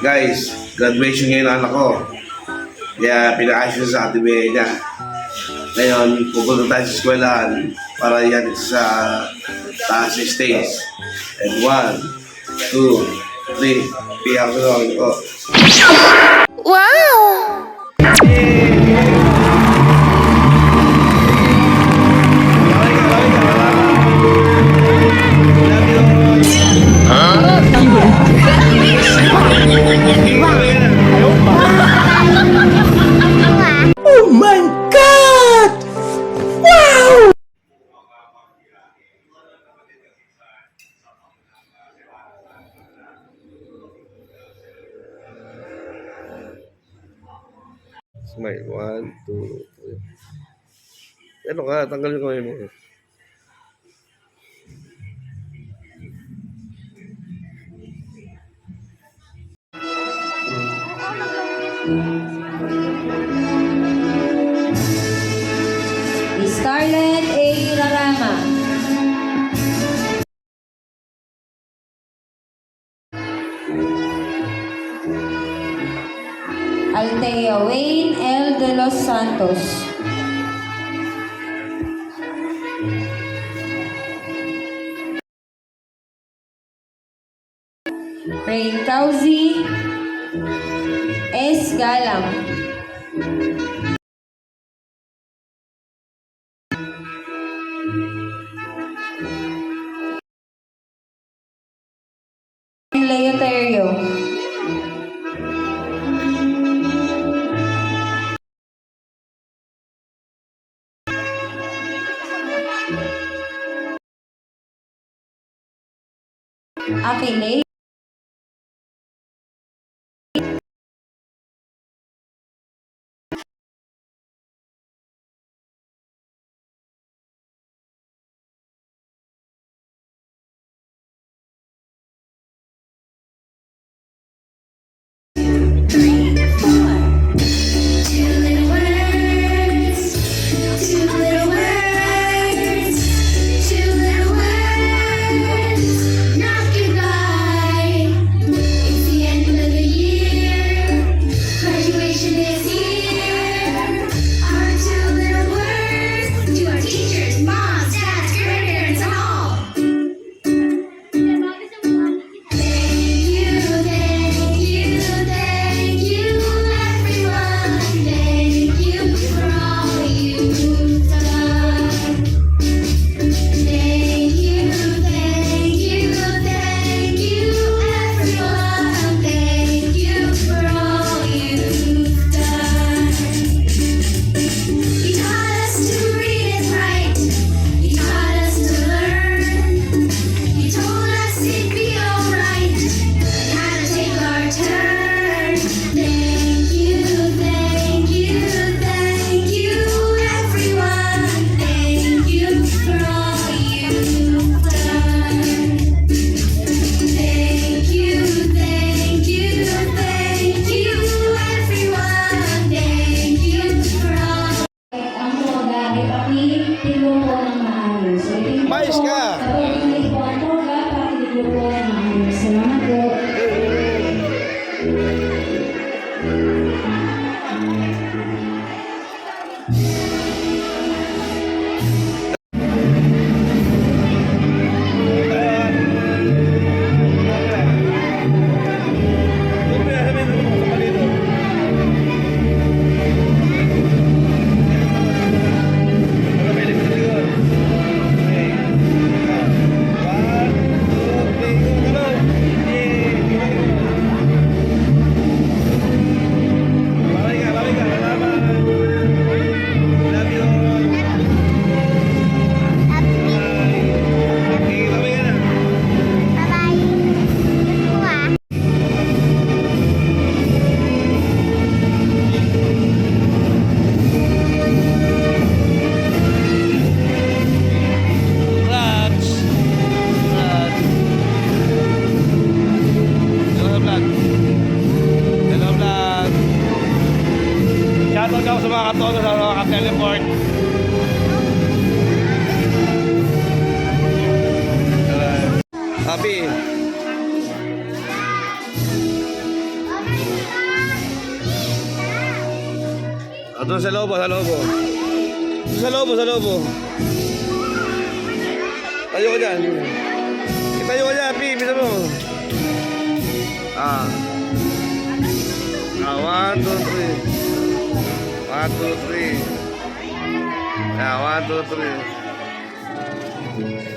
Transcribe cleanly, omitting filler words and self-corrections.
Guys, graduation ngayon ng anak ko. Kaya pinaka-ayos sa atibe niya. Ngayon, pupunta tayo sa eskwelahan para yan sa taas stage. And 1, 2, 3, piyak ko lang ko. Wow! Oh my God! Wow! Smile. 1, 2, 3. Ano ka? Tanggalin ko yun mo. Scarlett A. Larama. Althea Wayne L. de los Santos. Rain Causi S. Galang. Leoterio. Akile. Mais ka! Salamat po. Shoutout ako sa mga katono sa mga ka-teleport. Happy. Doon sa lobo, sa lobo. Sa lobo, sa lobo. Tayo ka dyan. Tayo ka dyan, Pi. Bisa mo. Ah. 1, 2, 3. 1, 2, 3. 1, 2, 3.